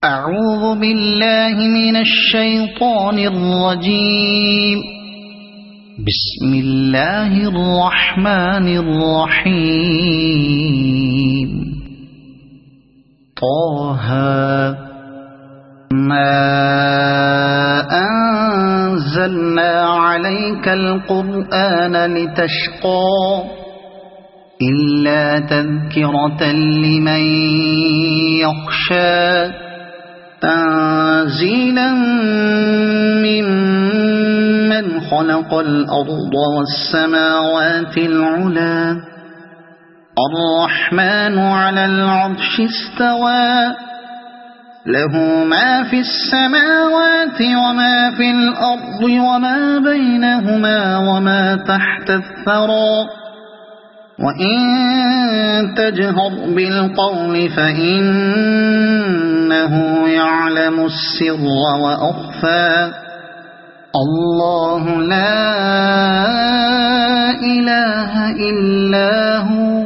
أعوذ بالله من الشيطان الرجيم. بسم الله الرحمن الرحيم. طه ما أنزلنا عليك القرآن لتشقى إلا تذكرة لمن يخشى تنزيلا ممن خلق الأرض والسماوات العلى الرحمن على العرش استوى له ما في السماوات وما في الأرض وما بينهما وما تحت الثرى وإن تجهر بالقول فإنه يعلم السر وأخفى الله لا إله إلا هو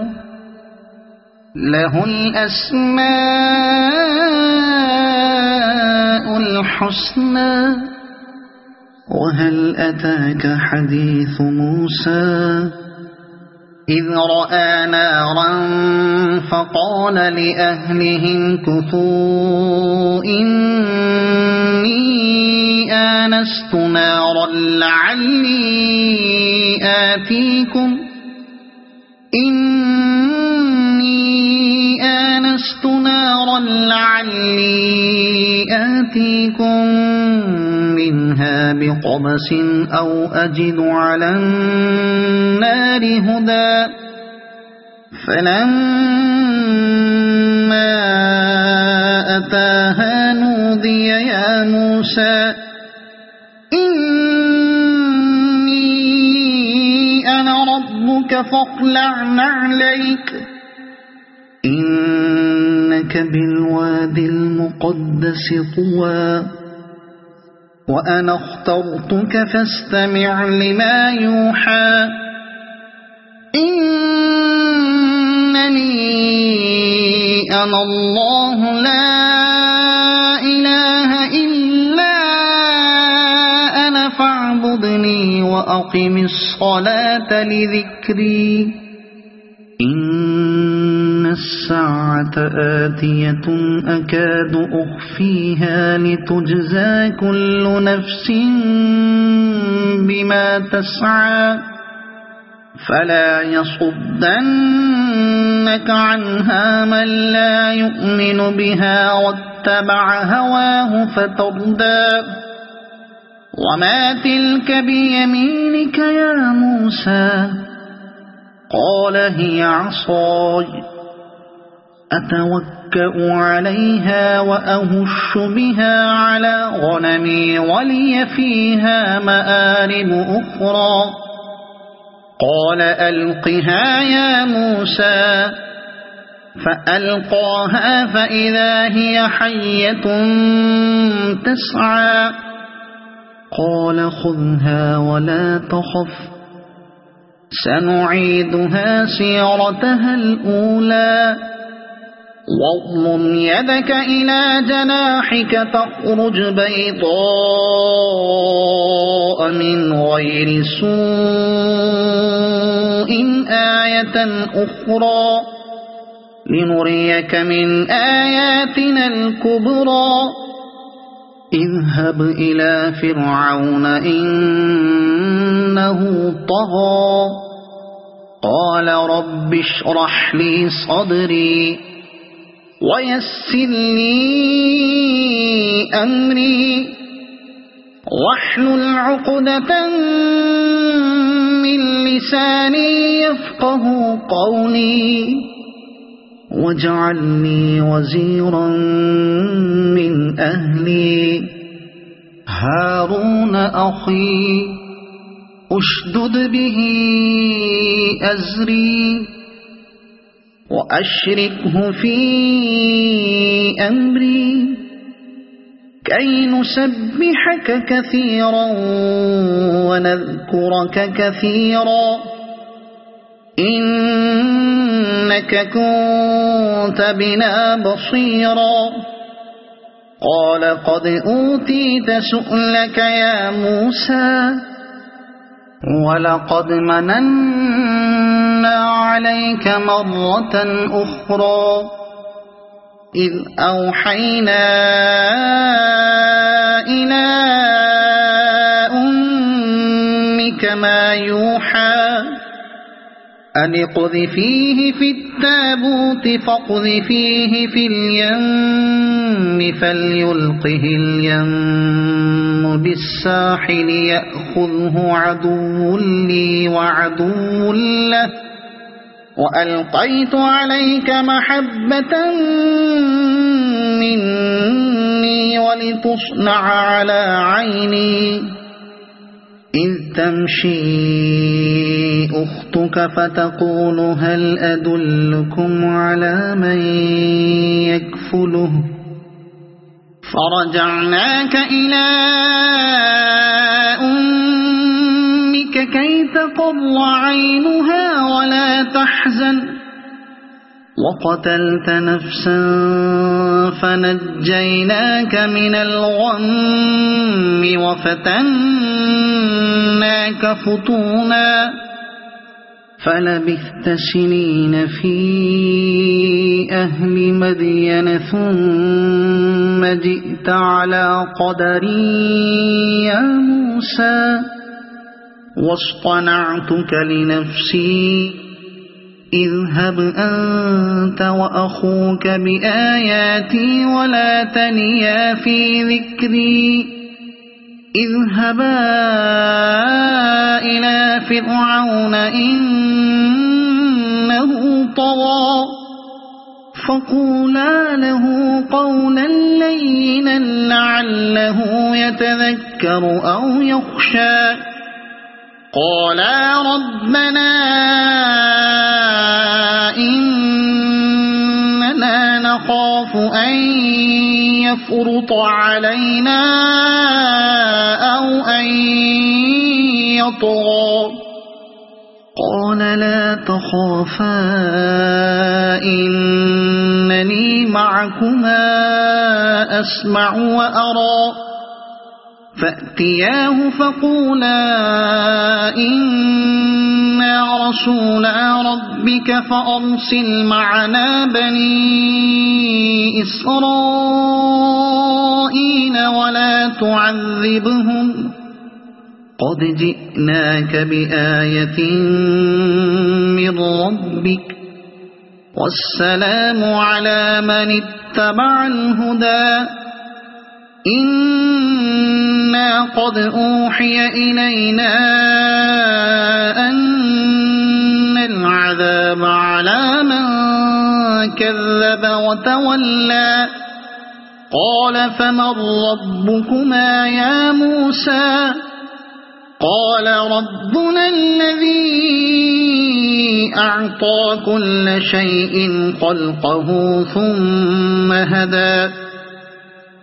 له الأسماء الحسنى. وهل أتاك حديث موسى إذ رأى نارا فقال لأهلهم كثوا إني آنست نارا لعلي آتيكم منها بقبس أو أجد على النار هدى. فلما أتاها نودي يا موسى إني أنا ربك فاخلع نعليك إنك بالوادي المقدس طوى وأنا اخترتك فاستمع لما يوحى إنني أنا الله لا إله إلا أنا فاعبدني وأقم الصلاة لذكري إن الساعة آتية أكاد أخفيها لتجزى كل نفس بما تسعى فلا يصدنك عنها من لا يؤمن بها واتبع هواه فتردى. وما تلك بيمينك يا موسى قال هي عصاي أتوكأ عليها وأهش بها على غنمي ولي فيها مآرب أخرى. قال ألقها يا موسى فألقاها فإذا هي حية تسعى. قال خذها ولا تخف سنعيدها سيرتها الأولى واضمم يدك إلى جناحك تخرج بيضاء من غير سوء آية أخرى لنريك من آياتنا الكبرى. اذهب إلى فرعون إنه طغى قال رب اشرح لي صدري ويسر لي أمري واحلل عقدة من لساني يفقه قولي واجعل لي وزيرا من أهلي هارون أخي أشدد به أزري وأشركه في أمري كي نسبحك كثيرا ونذكرك كثيرا إنك كنت بنا بصيرا قال قد أوتيت سؤلك يا موسى ولقد مننا عليك مرة أخرى إذ أوحينا إلى أمك ما يوحى أن اقذفيه في التابوت فاقذفيه في اليم فليلقه اليم بالساحل يأخذه عدو لي وعدو له وألقيت عليك محبة مني ولتصنع على عيني إذ تمشي أختك فتقول هل أدلكم على من يكفله فرجعناك إلى أمك كي تقر عينها ولا تحزن وقتلت نفسا فنجيناك من الغم وفتناك فتونا فلبثت سنين في أهل مدين ثم جئت على قدري يا موسى واصطنعتك لنفسي اذهب أنت وأخوك بآياتي ولا تنيا في ذكري اذهبا إلى فرعون إنه طغى فقولا له قولا لينا لعله يتذكر أو يخشى قالا ربنا إننا نخاف أن يفرط علينا أو أن يطغى قال لا تخافا إنني معكما أسمع وأرى فأتياه فقولا إنا رسولا ربك فأرسل معنا بني إسرائيل ولا تعذبهم قد جئناك بآية من ربك والسلام على من اتبع الهدى إنا قد أوحي إلينا أن العذاب على من كذب وتولى قال فمن ربكما يا موسى قال ربنا الذي أعطى كل شيء خلقه ثم هدى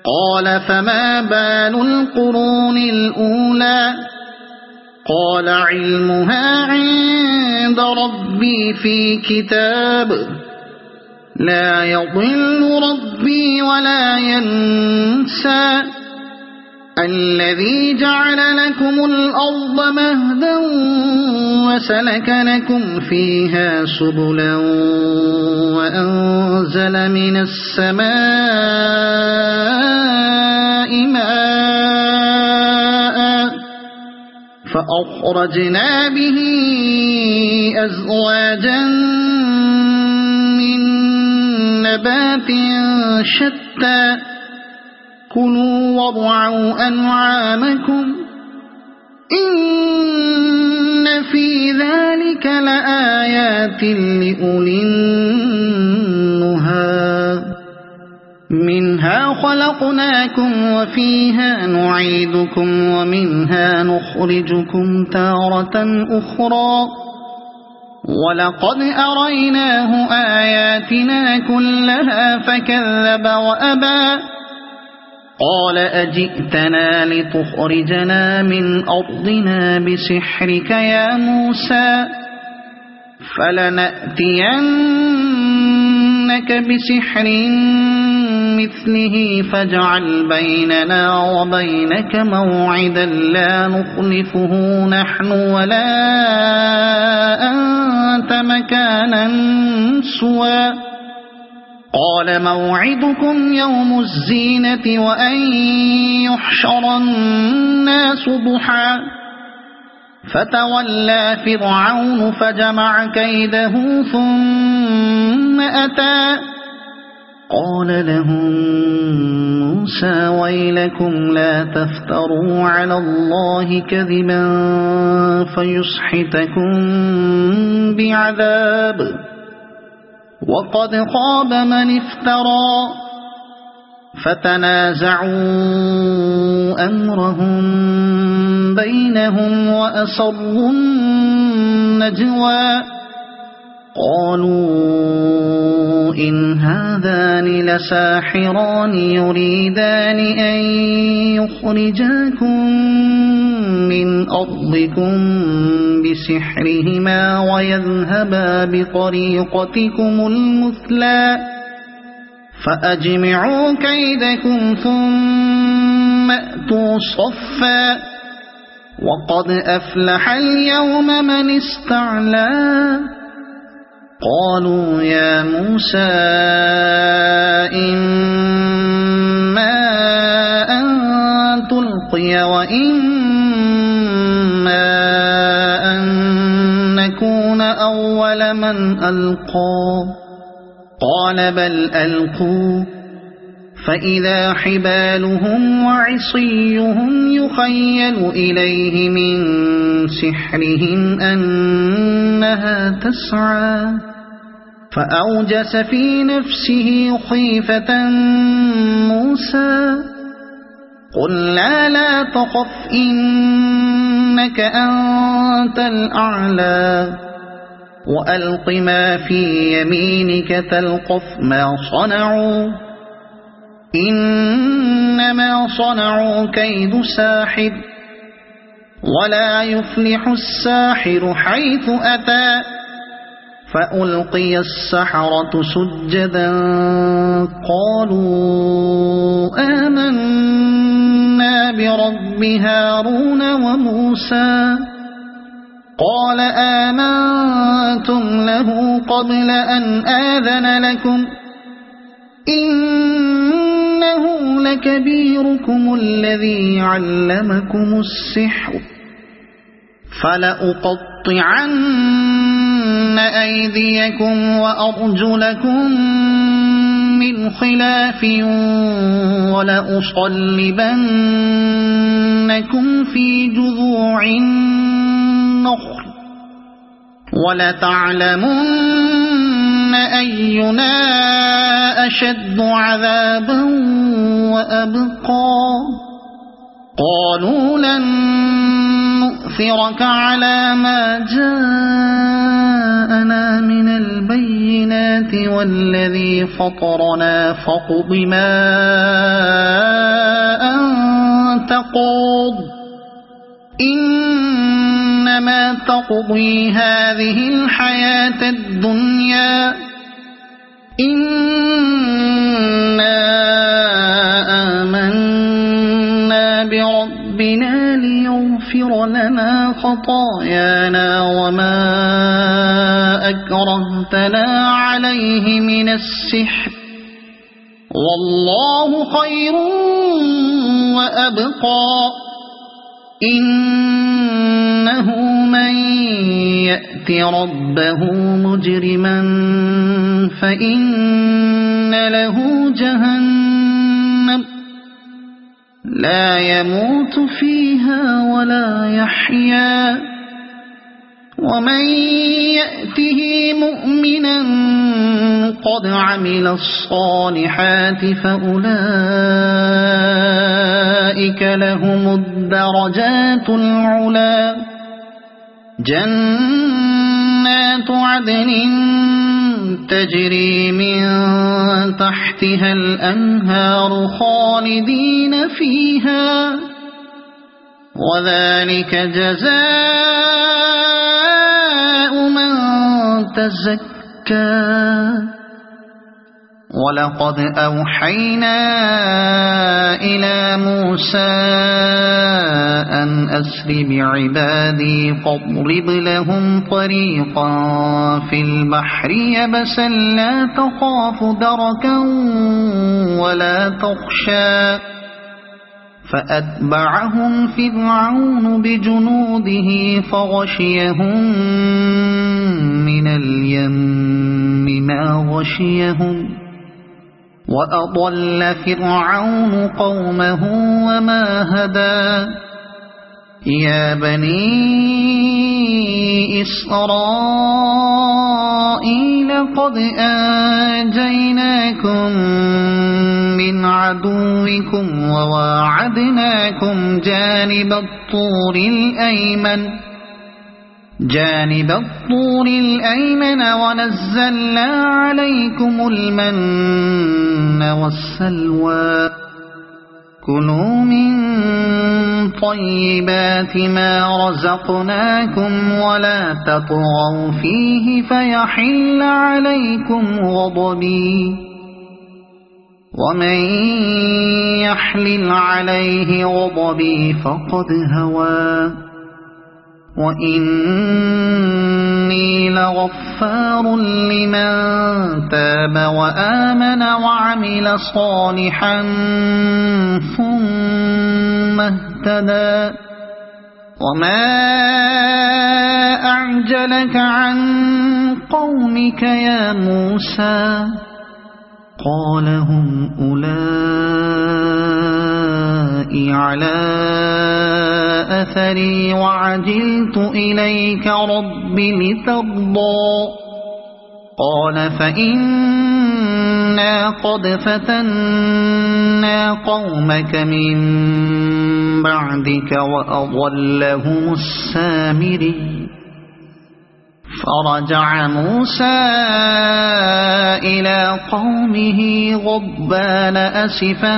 قال فما بال القرون الأولى قال علمها عند ربي في كتاب لا يضل ربي ولا ينسى الذي جعل لكم الأرض مهدا وسلك لكم فيها سبلا وأنزل من السماء ماء فأخرجنا به أزواجا من نبات شتى كلوا وارعوا أنعامكم إن في ذلك لآيات لأولي النهى منها خلقناكم وفيها نعيدكم ومنها نخرجكم تارة أخرى ولقد أريناه آياتنا كلها فكذب وأبى قال أجئتنا لتخرجنا من أرضنا بسحرك يا موسى فلنأتينك بسحر بمثله فاجعل بيننا وبينك موعدا لا نخلفه نحن ولا أنت مكانا سوى قال موعدكم يوم الزينة وأن يحشر الناس ضحى فتولى فرعون فجمع كيده ثم أتى قال لهم موسى ويلكم لا تفتروا على الله كذبا فيسحتكم بعذاب وقد خاب من افترى فتنازعوا أمرهم بينهم وأسروا النجوى قالوا إن هذان لساحران يريدان أن يخرجاكم من أرضكم بسحرهما ويذهبا بطريقتكم المثلى فأجمعوا كيدكم ثم أتوا صفا وقد أفلح اليوم من استعلى قالوا يا موسى إما أن تلقي وإما أن نكون أول من ألقى قال بل ألقوا فإذا حبالهم وعصيهم يخيل إليه من سحرهم أنها تسعى فأوجس في نفسه خيفة موسى قلنا لا تخف إنك أنت الأعلى وألق ما في يمينك تلقف ما صنعوا إنما صنعوا كيد ساحر ولا يفلح الساحر حيث أتى فألقي السحرة سجدا قالوا آمنا برب هارون وموسى قال آمنتم له قبل أن آذن لكم إنه لكبيركم الذي علمكم السحر فلأقطعن أيديكم وأرجلكم من خلاف ولأصلبنكم في جذوع النخل ولتعلمن أينا أشد عذابا وأبقى قالوا لن نؤثرك على ما جاءنا من البينات والذي فطرنا فاقض ما أنت قاض إنما تقضي هذه الحياة الدنيا إنا آمنا بربنا ليغفر لنا خطايانا وما أكرهتنا عليه من السحر والله خير وأبقى إنه من يأت ربه مجرما فإن له جهنم لا يموت فيها ولا يحيا ومن يأته مؤمنا قد عمل الصالحات فأولئك لهم الدرجات العلى جنات عدن تجري من تحتها الأنهار خالدين فيها وذلك جزاء من تزكى ولقد أوحينا إلى موسى أن أسر بعبادي فاضرب لهم طريقا في البحر يبسا لا تخاف دركا ولا تخشى فأتبعهم فرعون بجنوده فغشيهم من اليم ما غشيهم وأضل فرعون قومه وما هدى يا بني إسرائيل قد أنجيناكم من عدوكم وواعدناكم جانب الطور الأيمن ونزلنا عليكم المن والسلوى كلوا من طيبات ما رزقناكم ولا تطغوا فيه فيحل عليكم غضبي ومن يحلل عليه غضبي فقد هوى وإني لغفار لمن تاب وآمن وعمل صالحا ثم اهتدى وما أعجلك عن قومك يا موسى قال هم أولئك على أثري وعجلت إليك رب لترضى قال فإنا قد فتنا قومك من بعدك وأضلهم السامري فرجع موسى إلى قومه غضبان أسفا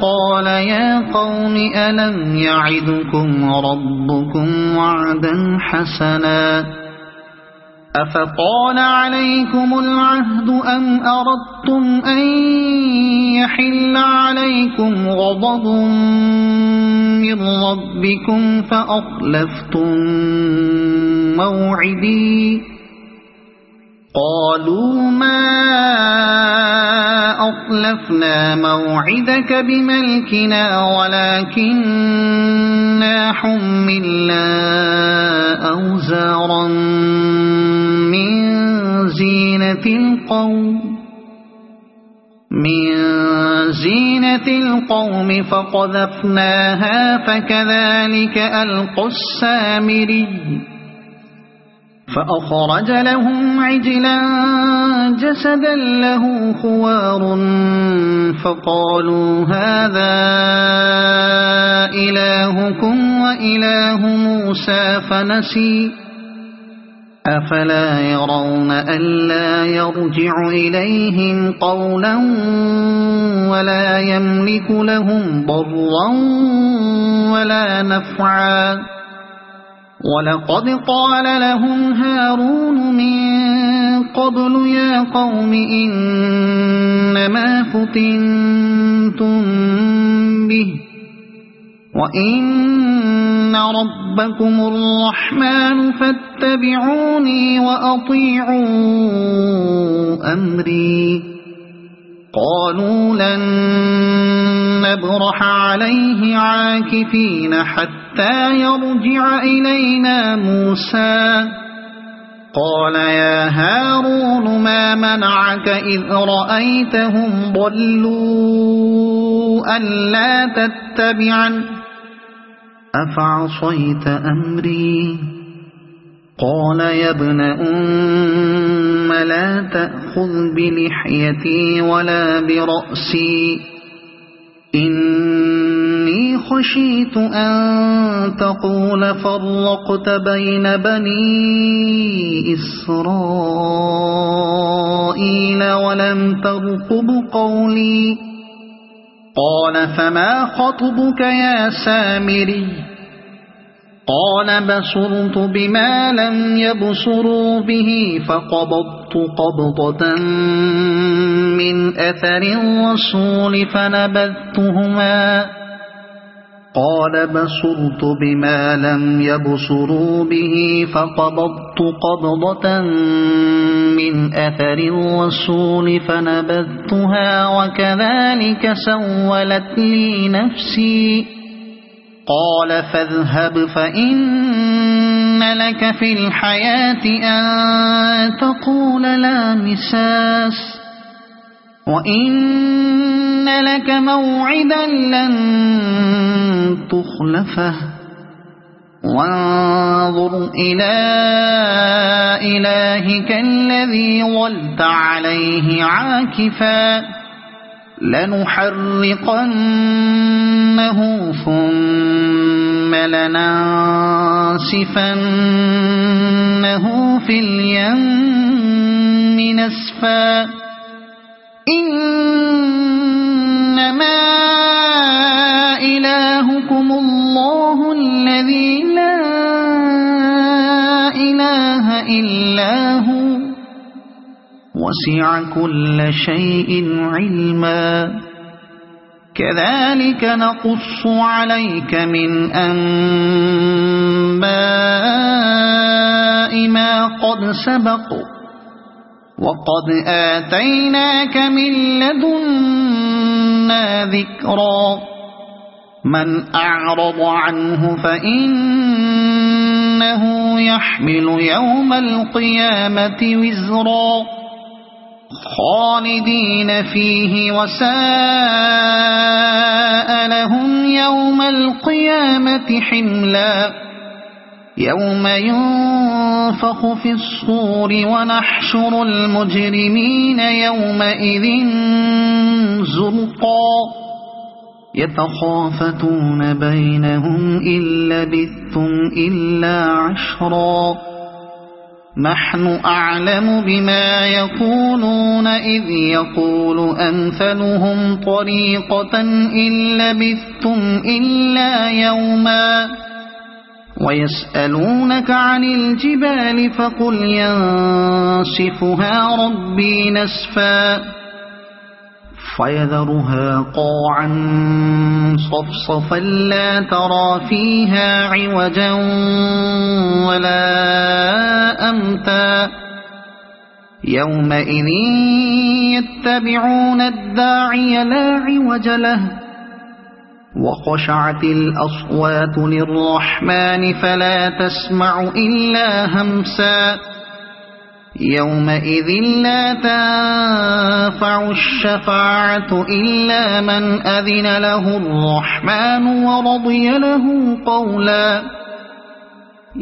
قال يا قوم ألم يعدكم ربكم وعدا حسنا أفطال عليكم العهد أم أردتم أن يحل عليكم غضب من ربكم فأخلفتم موعدي قالوا ما أخلفنا موعدك بملكنا ولكننا حملنا أوزارا من زينة القوم فقذفناها فكذلك ألقى السامري فأخرج لهم عجلا جسدا له خوار فقالوا هذا إلهكم وإله موسى فنسي أفلا يرون ألا يرجع إليهم قولا ولا يملك لهم ضرا ولا نفعا ولقد قال لهم هارون من قبل يا قوم إنما فتنتم به وإن ربكم الرحمن فاتبعوني وأطيعوا أمري قالوا لن نبرح عليه عاكفين حتى يرجع إلينا موسى قال يا هارون ما منعك إذ رأيتهم ضلوا ألا تتبعن أفعصيت أمري قال يا ابن أم لا تأخذ بلحيتي ولا برأسي إني خشيت أن تقول فرقت بين بني إسرائيل ولم ترقب قولي قال فما خطبك يا سامري قال بصرت بما لم يبصروا به فقبضت قبضة من أثر الرسول فنبذتهما. قال بصرت بما لم يبصروا به فقبضت قبضة من أثر الرسول فنبذتها وكذلك سولت لي نفسي. قال فاذهب فإن لك في الحياة أن تقول لا مساس وإن لك موعدا لن تخلفه وانظر إلى إلهك الذي ظلت عليه عاكفا لنحرقنه ثم لننسفنه في اليم نسفا. إنما إلهكم الله الذي لا إله إلا هو وسع كل شيء علما. كذلك نقص عليك من أنباء ما قد سبق وقد آتيناك من لدنا ذكرا. من أعرض عنه فإنه يحمل يوم القيامة وزرا خالدين فيه وساء لهم يوم القيامة حملا. يوم ينفخ في الصور ونحشر المجرمين يومئذ زرقا يتخافتون بينهم إن لبثتم إلا عشرا. نحن أعلم بما يقولون إذ يقول أمثلهم طريقة إن لبثتم إلا يوما. ويسألونك عن الجبال فقل ينسفها ربي نسفا فيذرها قاعا صفصفا لا ترى فيها عوجا ولا أمتا. يومئذ يتبعون الداعي لا عوج له وخشعت الأصوات للرحمن فلا تسمع إلا همسا. يومئذ لا تنفع الشفاعة إلا من أذن له الرحمن ورضي له قولا.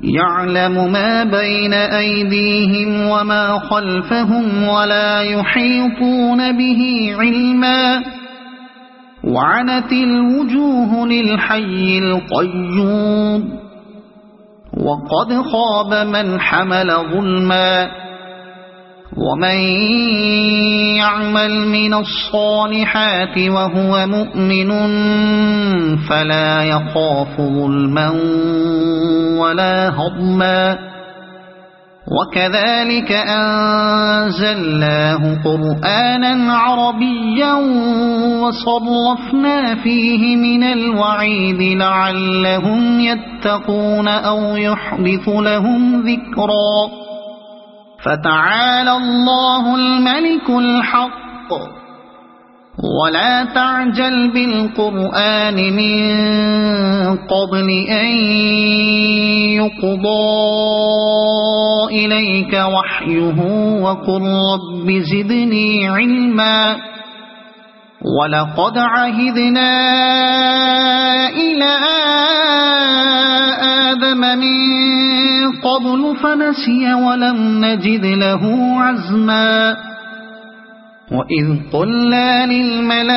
يعلم ما بين أيديهم وما خلفهم ولا يحيطون به علما. وعنت الوجوه للحي القيوم وقد خاب من حمل ظلما. ومن يعمل من الصالحات وهو مؤمن فلا يخاف ظلما ولا هضما. وكذلك أنزلناه قرآنا عربيا وصرفنا فيه من الوعيد لعلهم يتقون أو يحدث لهم ذكرا. فتعالى الله الملك الحق ولا تعجل بالقرآن من قبل أن يقضى إليك وحيه وقل رب زدني علما. ولقد عهدنا إلى آدم من قبل فنسي ولم نجد له عزما. وإذ قلنا للملائكة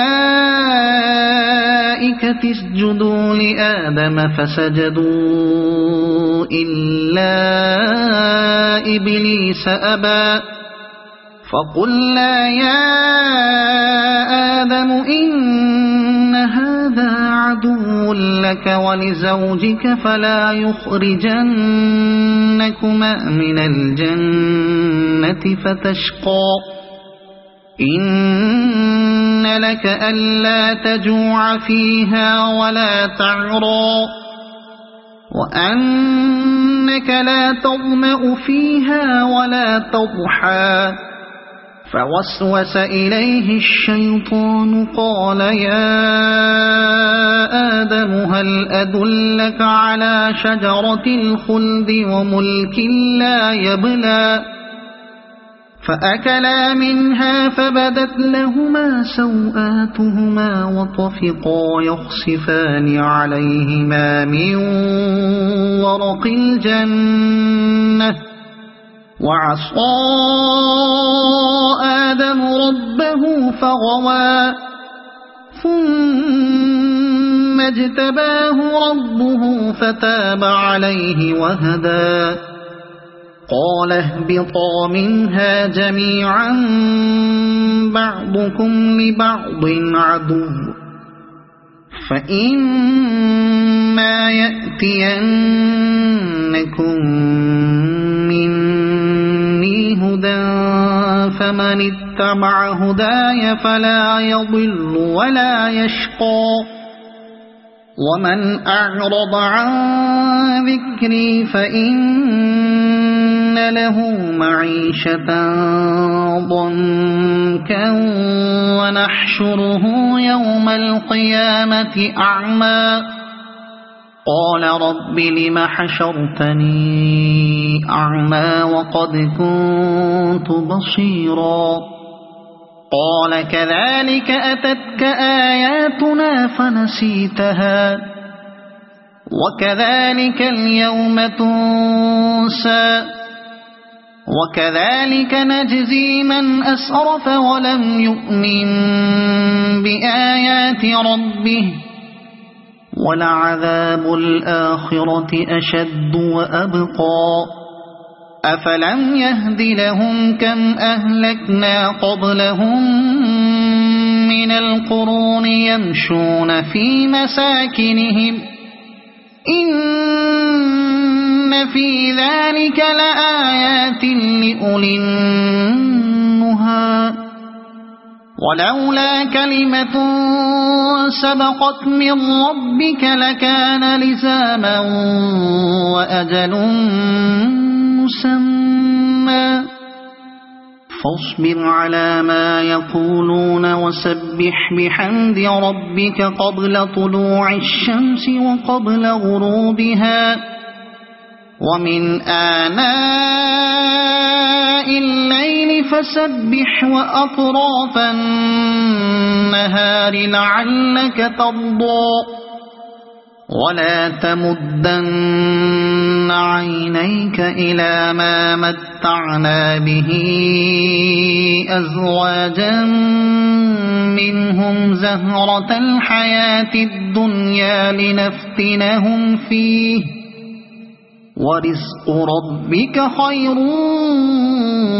اسجدوا لآدم فسجدوا إلا إبليس أبى. فقلنا يا آدم إن هذا هذا عدو لك ولزوجك فلا يخرجنكما من الجنة فتشقى إن لك ألا تجوع فيها ولا تعرى وأنك لا تظمأ فيها ولا تضحى فوسوس إليه الشيطان قال يا آدم هل أدلك على شجرة الخلد وملك لا يبلى فأكلا منها فبدت لهما سوآتهما وطفقا يخصفان عليهما من ورق الجنة وعصى آدم ربه فغوى ثم اجتباه ربه فتاب عليه وهدى قال اهبطا منها جميعا بعضكم لبعض عدو فإما يأتينكم مني هدى فمن اتبع هداي فلا يضل ولا يشقى ومن أعرض عن ذكري فإن له معيشة ضنكا ونحشره يوم القيامة أعمى قال رب لم حشرتني أعمى وقد كنت بصيرا قال كذلك أتتك آياتنا فنسيتها وكذلك اليوم تنسى وكذلك نجزي من أسرف ولم يؤمن بآيات ربه ولعذاب الآخرة أشد وأبقى أفلم يهد لهم كم أهلكنا قبلهم من القرون يمشون في مساكنهم إن في ذلك لآيات لأولي النهى ولولا كلمة سبقت من ربك لكان لزاما وأجل مسمى فاصبر على ما يقولون وسبح بحمد ربك قبل طلوع الشمس وقبل غروبها ومن آناء الليل فسبح وأطراف النهار لعلك ترضى ولا تمدن عينيك إلى ما متعنا به أزواجا منهم زهرة الحياة الدنيا لنفتنهم فيه ورزق ربك خير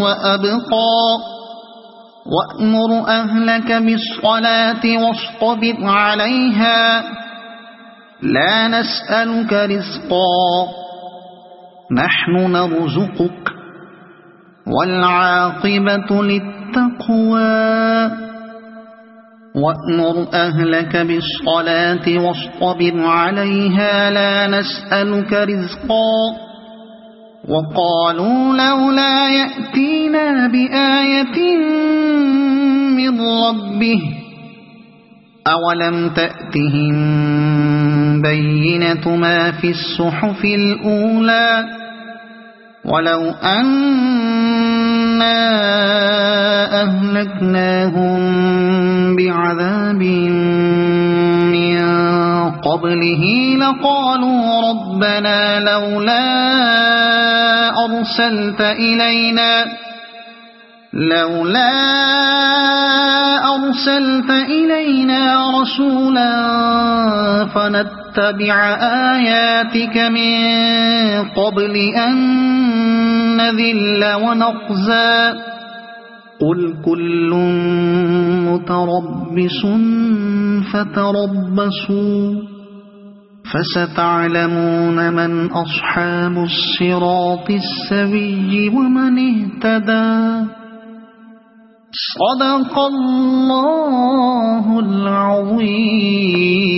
وأبقى وأمر أهلك بالصلاة واصطبر عليها لا نسألك رزقا نحن نرزقك والعاقبة للتقوى وأمر أهلك بالصلاة واصطبر عليها لا نسألك رزقا وقالوا لولا يأتينا بآية من ربه أولم تأتهم بينة ما في الصحف الأولى ولو أنا أهلكناهم بعذاب من قبله لقالوا ربنا لولا أرسلت إلينا رسولا فنتبع آياتك من قبل أن نذل ونخزى قل كل متربص فتربصوا فستعلمون من أصحاب الصراط السوي ومن اهتدى. صدق الله العظيم.